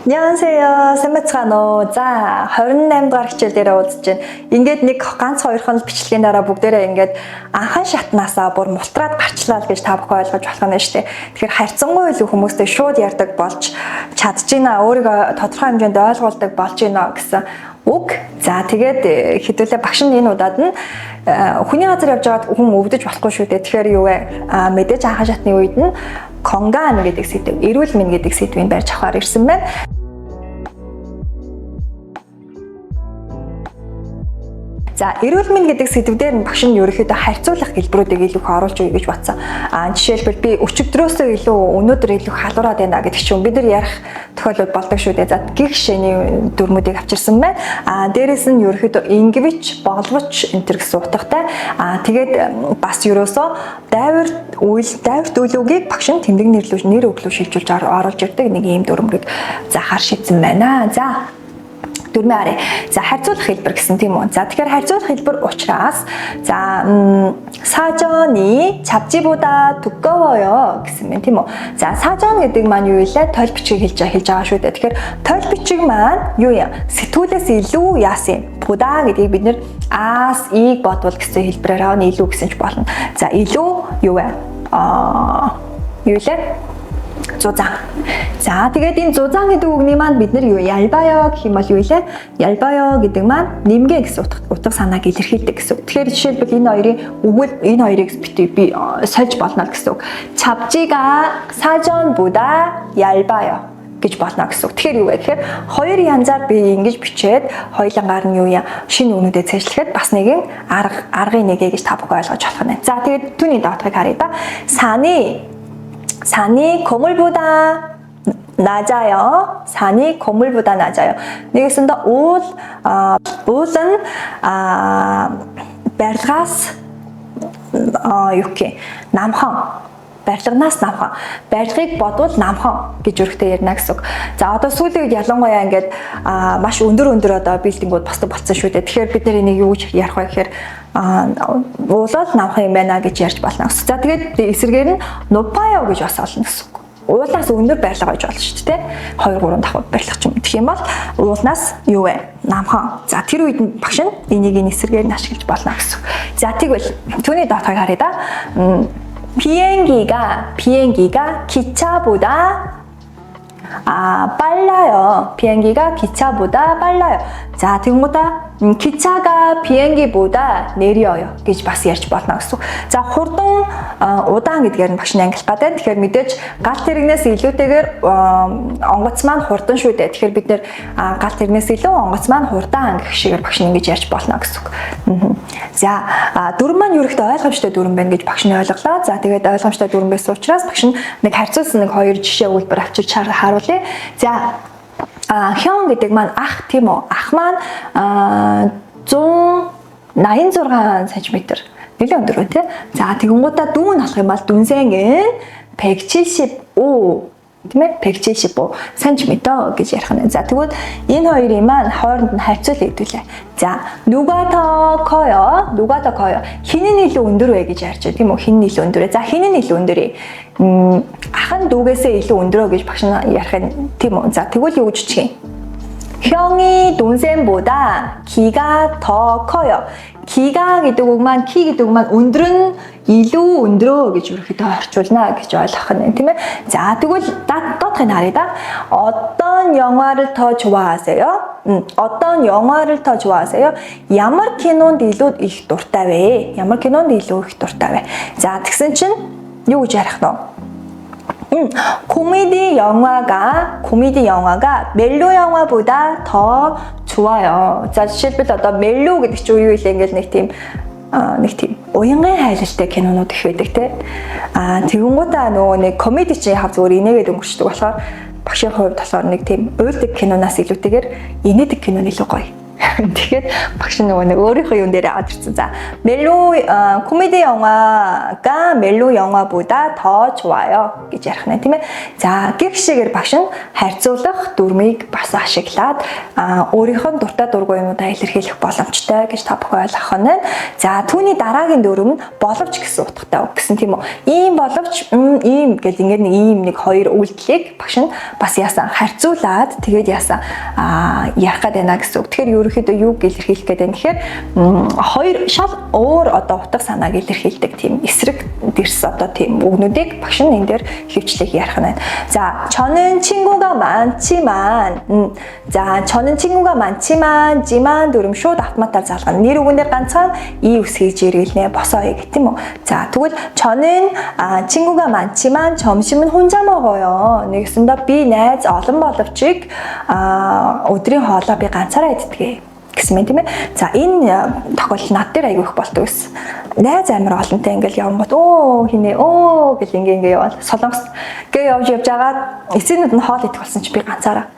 안녕하세요. 쌤매츠가노. За 28 дугаар хичээл дээр уулзж байна. Ингээд нэг ганц хоёрхан бичлэгийн дараа бүгдээрээ ингээд анхан шатнаасаа бүр мултраад гарчлаа гэж та бүхэн ойлгож болох нь шүү дээ. Тэгэхээр харьцангуй илүү хүмүүстэй шууд ярьдаг болж чадж байна. Өөрийгөө тодорхой хэмжээнд ойлгуулдаг болж байна гэсэн үг. За тэгээд хэдүүлээ багш нь энэ удаад нь хүний газар явж байгаад хүн өвдөж болохгүй шүү дээ. Тэгэхээр юу вэ? Мэдээж анхан шатны үед нь конган гэдэг сэдв, эрүүл мэнд гэдэг сэдвийг барьж авахар ирсэн байна. За эрүүл мэнд гэдэг сэдвээр нь багш нь ерөөхдөө харьцуулах хэлбэрүүдийг илүү их оруулж өгье гэж батсан. Жишээлбэл би өчигдрөөсөө илүү өнөөдөр илүү халуураад байна гэдэг чинь бид нар ярих тохиолдол болдог шүү дээ. За гих шиний дүрмүүдийг авчирсан байна. Дээрээс нь ерөөхдөө ингвич, боловч энтер гэсэн утгатай. Тэгээд бас ерөөсөө дайварт үйлүүгийг багш нь тэмдэг нэр өглөө шилжүүлж оруулж ирдэг нэг ийм дүрмийг захаар шийдсэн байна. За дүрмээ. За харьцуулах хэлбэр гэсэн тийм үү. За тэгэхээр харьцуулах хэлбэр учраас за 사전이 잡지보다 두꺼워요 гэсэн байна тийм үү. За 사전 гэдэг маань юу вэ? Тойл бичгийг хэлж байгаа шүү дээ. Тэгэхээр тойл бичиг маань юу юм? Сэтгүүлээс илүү яасан юм? 보다 гэдгийг бид нэр as ийг бодвол гэсэн хэлбэрээр авна, илүү гэсэн ч болно. За илүү юу вэ? Юу лээ? зузаан. За тэгээд энэ зузаан гэдэг үгний маань бид нар юу 얇아요 гэх юм бол юу вэ? 얇아요 гэдэг маань нэмгээ гэсэн утга санааг илэрхийлдэг гэсэн үг. Тэгэхээр жишээлбэл энэ хоёрын үгэл энэ хоёрыг би сольж болно гэсэн үг. 잡지가 사전보다 얇아요 гэж болно гэсэн үг. Тэгэхээр юу вэ? Тэгэхээр хоёр янзаар би ингэж бичээд хоёулангаар нь юу яа шинэ үнүүдэд цээжлэхэд бас нэгэн аргын нэгэ гэж та бүхэн ойлгож болох нь. За тэгээд түүний доотхыг харъя да. 산이 거물보다 낮아요. 산이 거물보다 낮아요. 내겠습니다. 옷은 барилгаас 이렇게 барилгаас намхан. Барилгыг бодвол намхан гэж өргөтэй ярина гэсэн үг. За одоо сүүлийн үед ялангуяа ингээд маш өндөр одоо билдингүүд босдог болсон шүү дээ. Тэгэхээр бид нар энийг юу гэж ярих вэ гэхээр уулал намхан юм байна гэж ярьж болно гэсэн. За тэгээд эсрэгээр нь 높아요 гэж бас олно гэсэн үг. Уулаас өндөр барилга гэж болно шүү дээ. 2 3 давхар барилга ч юм. Тэгэх юм бол уулнаас юу вэ? Намхан. За тэр үед нь багш нь энийг эсрэгээр нь ашиглаж болно гэсэн үг. За тэгвэл түүний доотхыг харъя да. 비행기가 기차보다 빨라요. 비행기가 기차보다 빨라요. 자, тэгмуда 기차가 비행기보다 느려요 гэж бас ярьж болно гэсэн. За, хурдан удаан гэдгээр нь багш нь ангилах гэдэг. Тэгэхээр мэдээж гал тэрэгнээс илүүтэйгээр онгоц маань хурдан шүү дээ. Тэгэхээр бид нэр гал тэрэгнээс илүү онгоц маань хурдан гэх шигээр багш нь ингэж ярьж болно гэсэн. За, дүрм маань ерөөхдөө ойлгомжтой дүрм байна гэж багш нь ойлголоо. За, тэгээд ойлгомжтой дүрм байсан учраас багш нь нэг харьцуулсан нэг хоёр жишээ үйлбэр авчирч харуулъя. За, 형 гэдэг маань ах тийм үү? Ах маань 186 cm. Нэлээд өндөр үү те? За тэгэнгүүтээ дүүн болох юм бол дүнсэнг 175 тийм ээ 175 cm гэж ярих нь. За тэгвэл энэ хоёрын маань хооронд нь харьцуулъя хэдүүлээ. За 누가 더 커요? хин нь илүү өндөр вэ гэж ярьж байна тийм үү? Хин нь илүү өндөр вэ? За хин нь илүү өндөр вэ? ах нь дүүгээсээ илүү өндрөө гэж багш нь ярих нь тийм үү? За тэгвэл юу гэж бичгий? 형이 동생보다 키가 더 커요. 키가 гэдэг үг маань 키 гэдэг үг маань өндөр нь илүү өндрөө гэж ерөөхдөө орчуулна гэж ойлгох нь тийм ээ. За тэгвэл доотхыг харъя да. 어떤 영화를 더 좋아하세요? 어떤 영화를 더 좋아하세요? ямар кинонд илүү их дуртай вэ? ямар кинонд илүү их дуртай вэ? За тэгсэн чинь юу гэж ярих нь? 코미디 영화가 멜로 영화보다 더 좋아요. За жишээлбэл одоо 멜로 гэдэг чинь юу вэ? Ингээл нэг тийм уянгын хайлттай кинонууд их байдаг те. Тэгэнгүүтээ нөгөө нэг комеди чинь хав зүгээр инээгээд өнгөрчдөг болохоор багшийн хувьд болохоор нэг тийм уйлдаг киноноос илүүтэйгээр инээдэг кино илүү гоё Тэгэхээр багш нөгөө нэг өөрийнхөө юм дээр аваад ирсэн. За, 멜로 코미디 영화가 멜로 영화보다 더 좋아요 гэж ярих нэ тийм ээ. За, гихшгээр багш нь харьцуулах дүрмийг бас ашиглаад өөрийнхөө дуртай дургүй юмудаа илэрхийлэх боломжтой гэж та бүхэн ойлгох нь. За, түүний дараагийн дүрм нь боловч гэсэн утгатай үг гэсэн тийм үү. Ийм боловч ийм гэл ингээд нэг ийм нэг хоёр үйлдэлийг багш нь бас яасан харьцуулаад тэгээд яасан ярих гэдэг байна гэсэн үг. Тэгэхээр ерөөхдөө юу илэрхийлэх гэдэг юм гэхээр хоёр шал өөр одоо утга санааг илэрхийлдэг тийм эсрэг дэрс одоо тийм үгнүүдийг багш нь энэ дээр хөвчлэх ярих нь. За, 저는 친구가 많지만 за, 저는 친구가 많지만 дүрм шууд автоматар залгана. Нэр үгнээр ганцхан 이 үсгийг жиргэлнэ босооё гэх тийм үү. За, тэгвэл 저는 친구가 많지만 점심은 혼자 먹어요. Нэгсэндээ би найз олон боловч өдрийн хоолоо би ганцаараа иддэг гэсэн мэт тийм ээ. За, энэ тохиолдол над дээр айгүй их болдог гэсэн. Найз амар олонтой ингээл явангууд хинэ гэл ингээ яваад солонгос гээ явж байгаа эцэгнүүд нь хоол идэх болсон чи би ганцаараа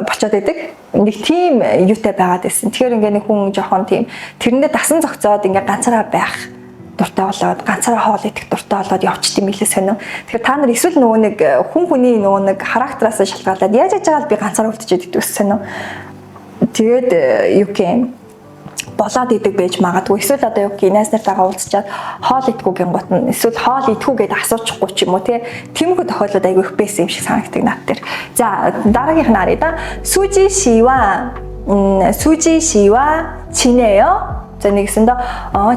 бочоод идэг. Нэг тийм юутай байгаад байсан. Тэгэхээр ингээ нэг хүн жоохон тийм тэрэндээ дасан зогцоод ингээ ганцаараа байх дуртай болоод ганцаараа хоол идэх дуртай болоод явчт юм билээ сонио. Тэгэхээр та нар эсвэл нөгөө нэг хүн хүний нөгөө нэг характераас шалтгаалаад яаж яаж байгаа би ганцаараа үлдчихэд идэх сонио. Тэгээд юу гэм болоод идэг байж магадгүй. Эсвэл одоо юу гэх найз нартайгаа уулзчаад хоол идэхгүй гингут нь эсвэл хоол идэхгүй гэдээ асуучихгүй ч юм уу тиймэрхүү тохиолдол айгүй их байсан юм шиг санагддаг над дээр. За, дараагийнх нь харъя да. 수지 씨와 지내요? За, нэгсэндээ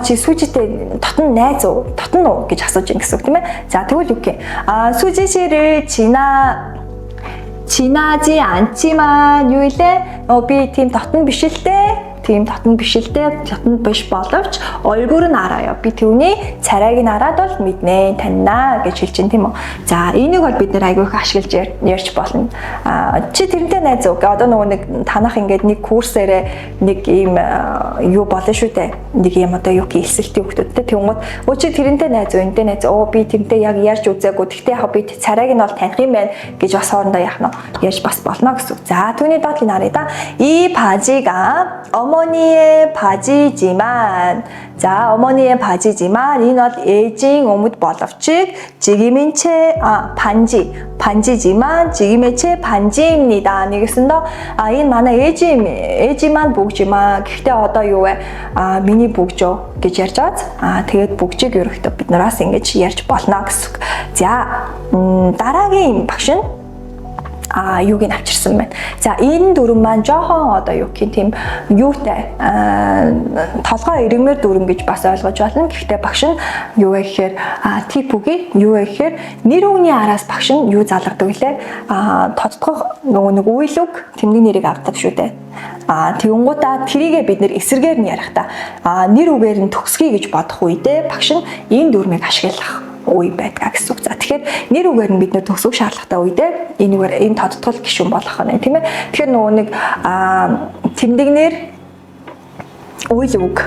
чи 수지тэй дотн найз уу? Дотн уу гэж асууж ин гэсэн үг тийм ээ. За, тэгвэл юу гэх 수지 씨를 지나지 않지만 юу илээ? Би тийм дотн биш л дээ. Дотн биш боловч 얼굴은 알아요. Би түүний царайг нь хараад бол мэднэ, таньнаа гэж хэлж байна тийм үү. За, энийг бол бид нэр айгүй их ашиглаж ярьж болно. Чи тэрнтэй найз уу? Одоо нөгөө нэг танах ингээд нэг курсээрээ нэг ийм юу болно шүү дээ. Нэг юм одоо юу хэлсэлтийн хүмүүстэй тэгвэл чи тэрнтэй найз уу? Энтэй найз уу? Би тэрнтэй яг ярьж үзээгүй. Тэгтээ яг би царайг нь бол таних юм байна гэж бас хоорондоо яах нь ярьж бас болно гэсэн. За, түүний доотлыг харъя да. 이 바지가 어머니의 바지지만 자, 어머니의 바지지만 энэ бол ээжийн өмд боловч 지금의 채 반지지만 지금의 채 반지입니다. Нэгэсэндээ энэ манай ээжи만 бүгжимаа гэхдээ одоо юу вэ? Миний бүгжөө гэж ярьж байгаа. Тэгээд бүгжийг ерөөхдөө бид нараас ингэж ярьж болно гэсэн. За, дараагийн багш нь юуг нь авчирсан байна. За, энэ дүрм маань жоохон одоо юу гэх тийм юутай толгой иргмээр дүрм гэж бас ойлгож байна. Гэхдээ багш нь юу вэ гэхээр тип үгүй юу вэ гэхээр нэр үгний араас багш нь юу залгадаг вүлээ? Тодтгох нөгөө нэг үйл үг тэмдэг нэрийг авдаг шүү дээ. Тэгэнгუутаа тэрийгээ бид нэр эсэргээр нь ярихдаа нэр үгээр нь төгсгий гэж бодох үедээ багш нь энэ дүрмийг ашиглах үе байдаг гэсэн үг. За, тэгэхээр нэр үгээр нь бид нэр төгсөх шаардлагатай үедээ энэ тодтгол гишүүн болох нь тийм ээ. Тэгэхээр нөгөө нэг тэмдэгнэр үйл үг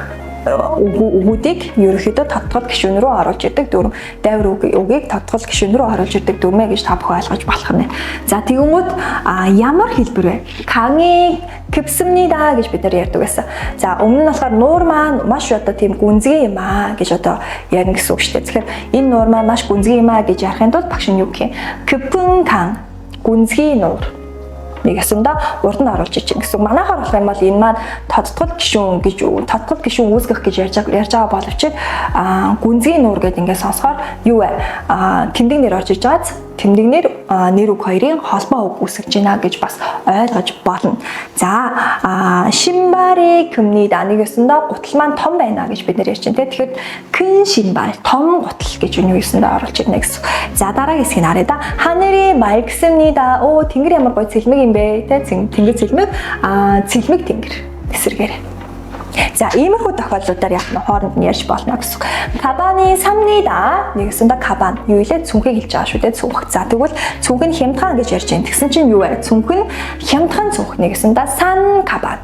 үгүүдийг ерөөхдөө тодтгол гишүүн рүү оруулж ирдэг дүрм. Дайвар үгийг тодтгол гишүүн рүү оруулж ирдэг дүрмээ гэж та бүхэн ойлгож болох нь. За, тэгэнгүүт ямар хэлбэр вэ? 강이 깊습니다 гэж бид нар ярьдаг байсан. За, өмнө нь болохоор нуур маань маш одоо тийм гүнзгий юм гэж одоо ярина гэсэн үг шүү дээ. Тэгэхээр энэ нуур маань маш гүнзгий юм гэж ярихын тулд багш нь юу гэх юм? 깊은 강, гүнзгий нуур. Нэгэсэндээ урд нь оруулж ичин гэсэн. Манайхаар болох юм бол энэ маань тодтгол гишүүн үүсгэх гэж ярьж байгаа боловч гүнзгий нуур гэдэг ингээд сонсохоор юу вэ? Тэмдэг нэр орж иж байгааз тэмдэгнэр нэр үг хоёрын холбоо үг үүсгэж байна гэж бас ойлгож болно. За, 신발이 큽니다. Нэгэсэндээ гутал маань том байна гэж бид нэр ярьж байна. Тэгэхээр 큰 신발, том гутал гэж юу гэсэндээ оруулж ирнэ гэсэн. За, дараагийн хэсгийг харъя да. 하늘이 맑습니다. Тэнгэр ямар гоё цэлмэг юм бэ? Тэнгэр цэлмэг, цэлмэг тэнгэр эсэргээр. За, иймэрхүү тохиолдлуудаар яг хооронд нь ярьж болно гэсэн. 가방이 삽니다. Нэгэсэндээ 가방 юу илээ? Цүнхийг хэлж байгаа шүү дээ. Цүнх. За, тэгвэл цүнх нь хямдхан гэж ярьж байна. Тэгсэн чинь юу вэ? Цүнх нь хямдхан цүнх. Нэгэсэндээ сан 가방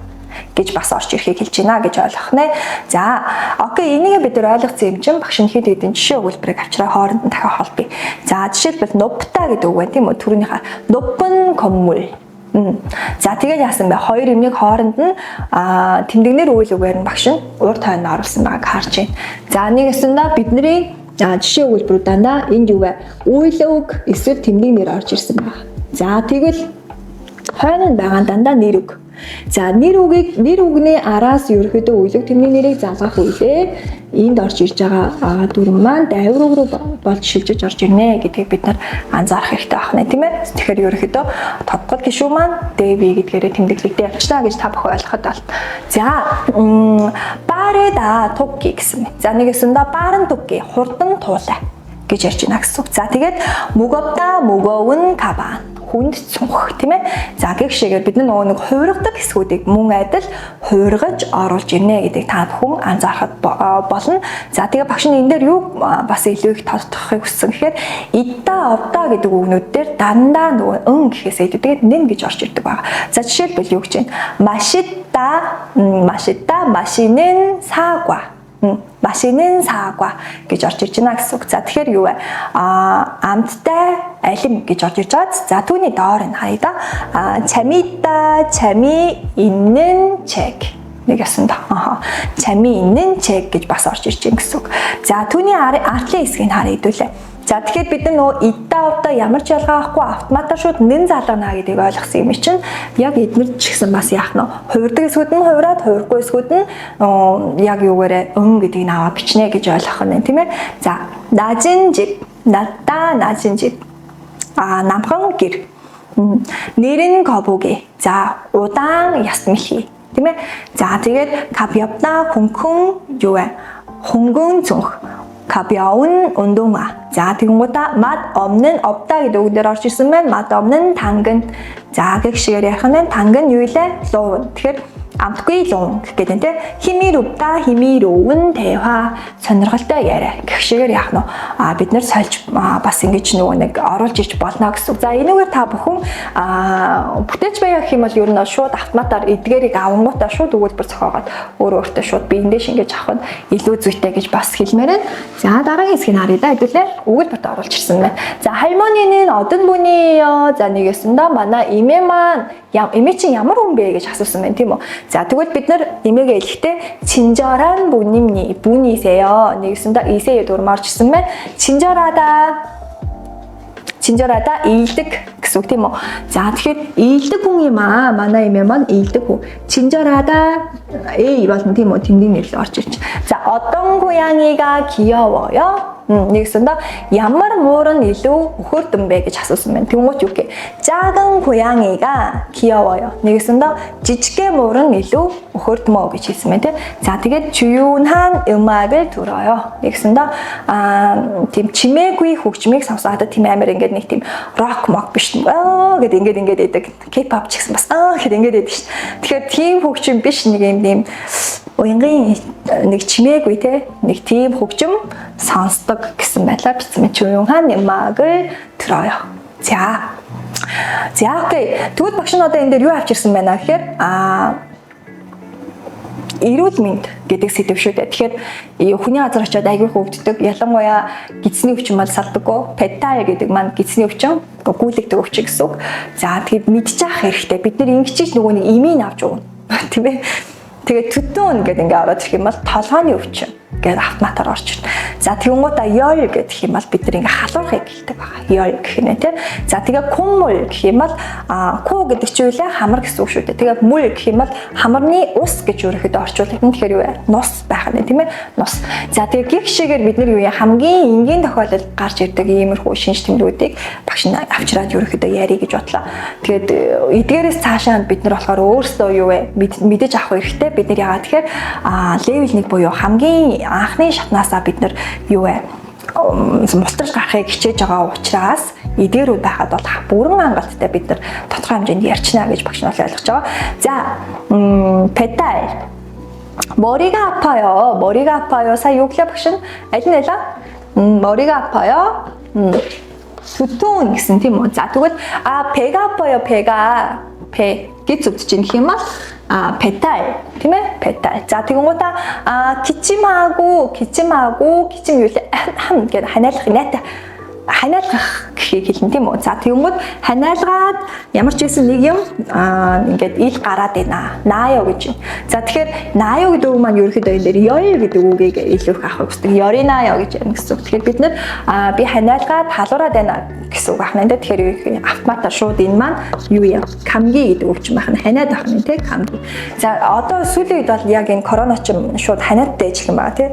гэж бас орч ирэхийг хэлж байна гэж ойлгох нэ. За, окей, энийг бид нар ойлгоцсон юм чинь багш нь хэд хэдэн жишээ өгүүлбэрийг авчраа хооронд нь дахиад холбъё. За, жишээлбэл 높다 гэдэг үг байна тийм үү? Түрүүнийхээ 높은 건물 За тэгээд яасан бэ? Хоёр эмнийг хооронд нь тэмдэгнэр үйл үгээр нь багш нь урд хойно оруулсан байгааг харж байна. За нэгэсэндээ бидний жишээ өгүүлбэрүүдээ энд юу вэ? Үйл үг эсвэл тэмдэгнэр орж ирсэн байна. За тэгвэл хойно нь байгаа дандаа нэр үг. За нэр үгний араас ерөөхдөө үйл үг тэмдэгний нэрийг залгах үедээ энд орж ирж байгаа дүрм маань дайвар үг руу болж шилжиж орж ирнэ гэдгийг бид нар анзаарах хэрэгтэй байна тийм ээ. Тэгэхээр ерөөхдөө тодгол гишүүн маань Дэви гэдгээрээ тэмдэглэгдэж явчихна гэж та бүхэн ойлгоход байна. За 빠르다 토끼 гэсэн. За нэгэсэндээ 빠른 토끼 хурдан туулай гэж ярьж байна гэсэн үг. За тэгээд 무겁다 무거운 가방 хүнд цүнх тийм ээ. За гэгшээгээр бид нөгөө нэг хуургадаг хэсгүүдийг мөн адил хуургаж оруулж ирнэ гэдгийг та бүхэн анзаарахад болно. За тэгээ багш нь энэ дээр юу бас илүү их тодорхойлохыг хүссэн гэхээр идда овда гэдэг үгнүүд дээр дандаа нөгөө гэхээсээ тэгээд нэн гэж орж ирдэг байна. За жишээлбэл юу гэж байна? 맛있다 맛있는 사과 맛있는 사과 гэж орж ирж байна гэсэн үг. За тэгэхээр юу вэ? амттай алим гэж орж ирж байгаа. За түүний доор нь харъя да. 재미있다 재미있는 책 нэг ясан да. 재미있는 책 гэж бас орж ирж байна гэсэн үг. За түүний артлын хэсгийг харъя хэдүүлээ. За тэгэхээр бид нөгөө идда овда ямар ч ялгаа авахгүй автоматар шууд нэн залгана гэдгийг ойлгосон юм чинь яг эднэр ч гэсэн бас яах нь хувирдаг хэсгүүд нь хувираад хувирахгүй хэсгүүд нь яг юугаараа гэдгийг аваа бичнэ гэж ойлгох нь тийм ээ. За 낮은 집 낮다 낮은 집 намхан гэр нэрэн 거북이 за удаан яс мэлхий тийм ээ. За тэгээд 가볍다 쿵쿵 юуэ хөнгөн цүнх 가벼운 운동화. 자, тэгмуда 맛 없는 없다 гэдэг үгээр орж ирсэн байна. 맛 없는 당근. За, гэгшгээр ярих нь 당근 юу илээ? луун. Тэгэхээр амтгүй луун гэх гэдэг нь 희미롭다 희미로운 대화 сонирхолтой яриа гэгшгээр яах нь бид нар сольж бас ингэж нөгөө нэг оруулж ирж болно гэсэн. За энэгээр та бүхэн бүтээж байя гэх юм бол ер нь шууд автоматар эдгээрийг авангуудаа шууд өгүүлбэр зохиогоод өөртөө шууд биендээ шингээж авах нь илүү зүйтэй гэж бас хэлмээр байна. За дараагийн хэсгийг харъя да хэдүүлээ өгүүлбэрт оруулж ирсэн байна. За 할머니는 어떤 분이에요? За нэгэсэндээ манай эмээ маань эмээ чинь ямар хүн бэ гэж асуусан байна тийм үү? За тэгвэл бид нар эмээгээ хэлэхдээ 친절한 분이세요. нэгсэндээ 이세의 дүрм орж ирсэн байна. 친절하다 이일дэг гэсэн үг тийм үү? За тэгэхээр и일дэг хүн юм аа. Манай эмээ маань и일дэг хүн. 친절하다 болно тийм үү? тэмдэгний нэр орж ирж. За 어떤 고양이가 귀여워요? нэгсэндээ ямар муурын илүү өхөрдөн бэ гэж асуусан байна. Тэнгуут юу гэ? 작은 고양이가 귀여워요. нэгсэндээ жижигхэн муурын илүү өхөрдмөө гэж хэлсэн байна тийм. За тэгээд 주요한 음악을 들어요. нэгсэндээ тийм чимээгүй хөгжмийг сонсоод тийм амар ингээд нэг тийм рок мок биш юм. Гэд ингээд байдаг. K-pop ч гэсэн бас гэд ингээд байдаг шүү. Тэгэхээр тийм хөгжим биш нэг юм уянгийн нэг чимээгүй те нэг тийм хөгжим сонсдог гэсэн байдлаар бичсэн мэт 주요한 음악을 들어요. За окей. Тэгвэл багш нь одоо энэ дээр юу авчирсан байна гэхээр эрүүл мэнд гэдэг сэдв шүү дээ. Тэгэхээр хүний газар очиод аягүй хөвддөг. Ялангуяа гидсний өвчин мал салдаггүй. Петал гэдэг маань гидсний өвчин, гүйлэгдэг өвчин гэсэн үг. За тэгэд мэдчих хэрэгтэй. Бид нар ингэчиж нөгөө нэг имийг авч өгнө. Тийм ээ. Тэгээд түтэн гэдэг ингээ ороод ирэх юм бол толгойн өвчин гэдэг автоматар орж ирнэ. За тэгвэл ёл гэдэг юм бол бид нар ингээ халуурахыг хэлдэг байгаа. Ёл гэх юм те. За тэгээ куммул гэх юм бол ку гэдэг чинь үлээ хамар гэсэн үг шүү дээ. Тэгээ мүл гэх юм бол хамарны ус гэж өөрөөхөд орчуулдаг. Тэгэхээр юу вэ? Нус байх нь тийм ээ. Нус. За тэгээ гихшээгээр бид нар юу яа хамгийн энгийн тохиолдолд гарч ирдэг иймэрхүү шинж тэмдгүүдийг багш нь авчираад өөрөөхөд ярих гэж бодлоо. Тэгээд эдгээрээс цаашаа бид нар болохоор өөрсдөө юу вэ? Мэдэж авах хэрэгтэй. Бид нар яагаад тэгэхээр левел 1 буюу хамгийн анхны шатнаасаа бид нар юу вэ? Мултарч гарахыг хичээж байгаа учраас эдгээрүүд байхад бол бүрэн хангалттай бид нар тодорхой хэмжээнд ярьчна гэж багш нь ойлгож байгаа. За педал 머리가 아파요. 머리가 아파요. сая юу гэлээ багш нь? Аль нь байлаа? 머리가 아파요. 두통 гэсэн тийм үү? За тэгвэл 배가 아파요. 배 гэж зүгдэж ийн гэх юм бол 배탈 тийм ээ 배탈. За тэгвэл 기침하고 기침 юу вэ? 한 гэдэг ханиалах найтай ханиалгах гэхийг хэлнэ тийм үү. За тэгмүүд ханиалгаад ямар ч гэсэн нэг юм ингээд ил гараад байна. Нааяа гэж юм. За тэгэхээр нааяа гэдэг үг маань ерөөхдөө энэ дээр ёй гэдэг үгийг илүү их авах хэрэгтэй. Ёринааяа гэж ярина гэсэн үг. Тэгэхээр бид нэр би ханиалгаад халуураад байна гэсэн үг ахна. Тэгэхээр автоматар шууд энэ маань юу юм? Камги гэдэг үг чинь байна. Ханиад байх нь тийм камги. За одоо сүүлийн үед бол яг энэ корона ч шууд ханиадтай ажиллах юм байна тийм.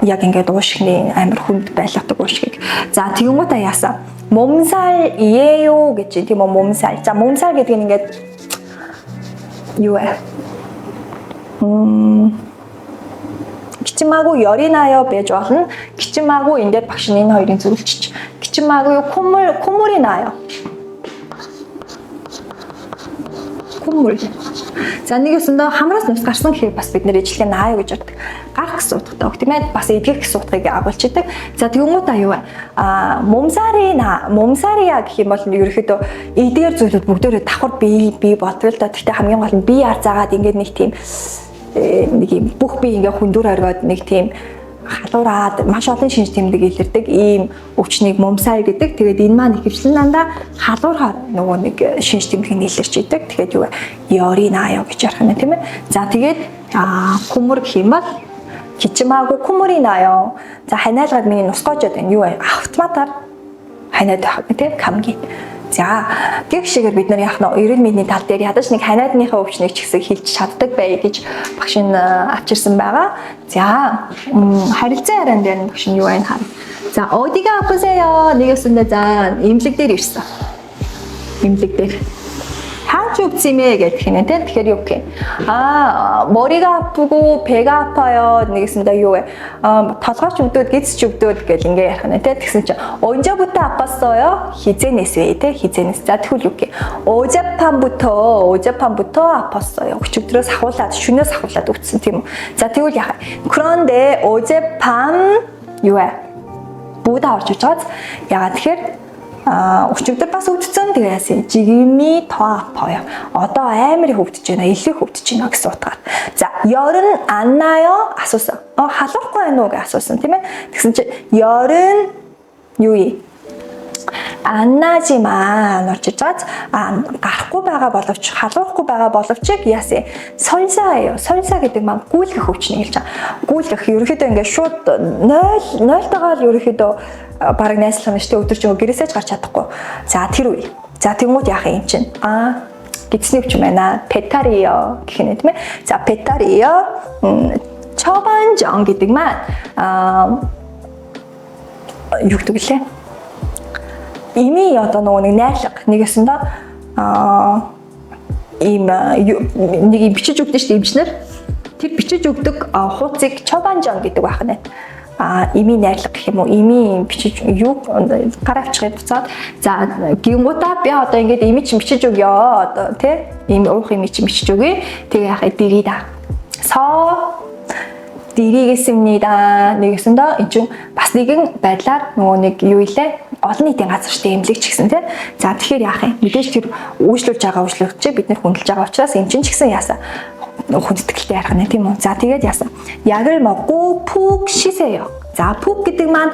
Яг ингээд уушгины амар хүнд байлгадаг уушгийг. За тэгэнгүүтээ яасан? Момсал иеё гэж тийм үү момсал. За момсал гэдэг нь ингээд юу вэ? Кичмаагүй ёринааяа байж болно. Кичмаагүй энэ дээр багш энэ хоёрын зөвлөж. Кичмаагүй 콧물이나요. 콧물. За нэг өсөндөө хамраас нус гарсан гэхээр бас бид нэр ижлэгээ нааяа гэж боддог. Гарах гэсэн утгатай үг тийм ээ. Бас эдгэх гэсэн утгыг агуулж идэг. За тэгэнгүүтээ юу вэ? Момсария гэх юм бол ерөөхдөө эдгээр зүйлүүд бүгдээрээ давхар бий болтгол та. Гэхдээ хамгийн гол нь бие арзаагаад ингээд нэг тийм нэг юм бүх бие ингээ хүндүр оргоод нэг тийм халуураад маш олон шинж тэмдэг илэрдэг ийм өвчнийг момсай гэдэг. Тэгээд энэ маань ихэвчлэн дандаа халуурахаар нөгөө нэг шинж тэмдгийг илэрч идэг. Тэгээд юу вэ? Ёринааяа гэж ярих нь тийм ээ. За тэгээд хүмүр гэх юм бол кичмаагүй 쿠물이나요. За ханиалгаад миний нусгоожод байна. Юу вэ? Автоматар ханиад байх тийм камги. За тэг шигээр бид нар яах нь эрүүл мэндийн тал дээр ядаж нэг ханиадныхаа өвчнийг ч гэсэн хэлж чаддаг бай гэж багш нь авчирсан байгаа. За харилцан яриан дээр багш нь юу байна хаа. За 어디가 아프세요? нэгэсэндээ за имлэг дээр ирсэн. имлэг дээр. 한쪽 찜에 гэдэг юм тийм. Тэгэхээр юу гэх юм? 머리가 아프고 배가 아파요. нэгэсэндээ юу вэ? толгойч өвдөд, гидсч өвдөд гэл ингээ ярих нь тийм. тэгсэн чинь 언제부터 아팠어요? хизэнээс вэ тийм. хизэнээс. За тэгвэл юу гэх юм? 어젯밤부터 아팠어요. өчигдрөөс ахуулаад, шөнөөс ахуулаад өвдсөн тийм үү. За тэгвэл яах вэ? 그런데 어젯밤 юу вэ? будаа орж иж байгаа. Ягаад тэгэхээр өчигдөр бас өвдсөн тэгээс 지금이 더 아파요. Одоо амар их өвдөж байна, илүү их өвдөж байна гэсэн утгаар. За, 열은 안 나요? асуусан. халахгүй байна уу гэж асуусан тийм ээ. Тэгсэн чинь 열은 юу? 안 나지만 орж иж байгаа. гарахгүй байгаа боловч, халахгүй байгаа боловч яасан? 설사예요. 설사 гэдэг маань гүйлгэх өвчнийг хэлж байгаа. гүйлгэх ерөөхдөө ингээд шууд 0-тойгоо л ерөөхдөө бараг найзлах нь штэ өдөрч гэрээсээ ч гарч чадахгүй. За тэр үе. За тэнгууд яах юм чинь? гидсний өвчин байна. петарио гэх юм тийм ээ. За петарио 처방전 гэдэг маань юу гэдэг лээ? Ими одоо нөгөө нэг найрлага нэгэсэндээ ийм нэг юм бичиж өгдөө шүү дээ эмчнэр. Тэр бичиж өгдөг хуудсыг 처방전 гэдэг байх нь. Ими найрлага гэх юм уу? Ими бичиж юу гар авчихыг буцаад за гингуудаа би одоо ингээд ими чинь бичиж өгье одоо тий? Ийм уух ими чинь бичиж өгье. Тэгээ яхаа дэрийда. 드리겠습니다. нэгэсэндээ энэ чинь бас нэгэн байдлаар нөгөө нэг юу илээ олон нийтийн газар штэ эмнэлэг ч гэсэн тий. За тэгэхээр яах юм? Мэдээж тэр үйлчлүүлж байгаа үйлчлүүлэгч бид нэр хүндэлж байгаа учраас эмчин ч гэсэн яасан хүндэтгэлтэй ярих нь тийм үү. За тэгээд яасан? 약을 먹고 푹 쉬세요. За 푹 гэдэг маань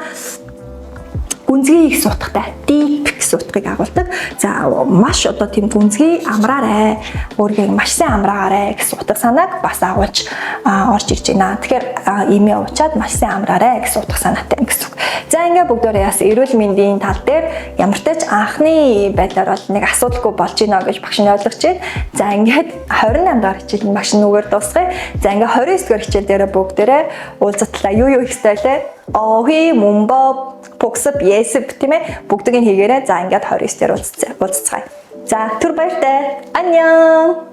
гүнзгий их сутгатай, deep гэсэн утгыг агуулдаг. За маш одоо тийм гүнзгий амраарай, өөрийгөө маш сайн амраагаарай гэсэн утга санааг бас агуулж орж ирж байна. Тэгэхээр имээ уучаад маш сайн амраарай гэсэн утга санаатай гэсэн үг. За ингээ бүгдээрээ яасан эрүүл мэндийн тал дээр ямар ч тач анхны байдлаар бол нэг асуудалгүй болж байна гэж багш нь ойлгож байна. За ингээд 28 дахь хичээл нь багш нүгээр дуусгая. За ингээ 29 дахь хичээл дээр бүгдээрээ уулзтлаа юу ихтэй 어휘, 문법, 복습, 예습 тийм ээ бүгдийг нь хийгээрэй. За ингээд 29 дээр уулзцгаая. За түр баяртай. 안녕.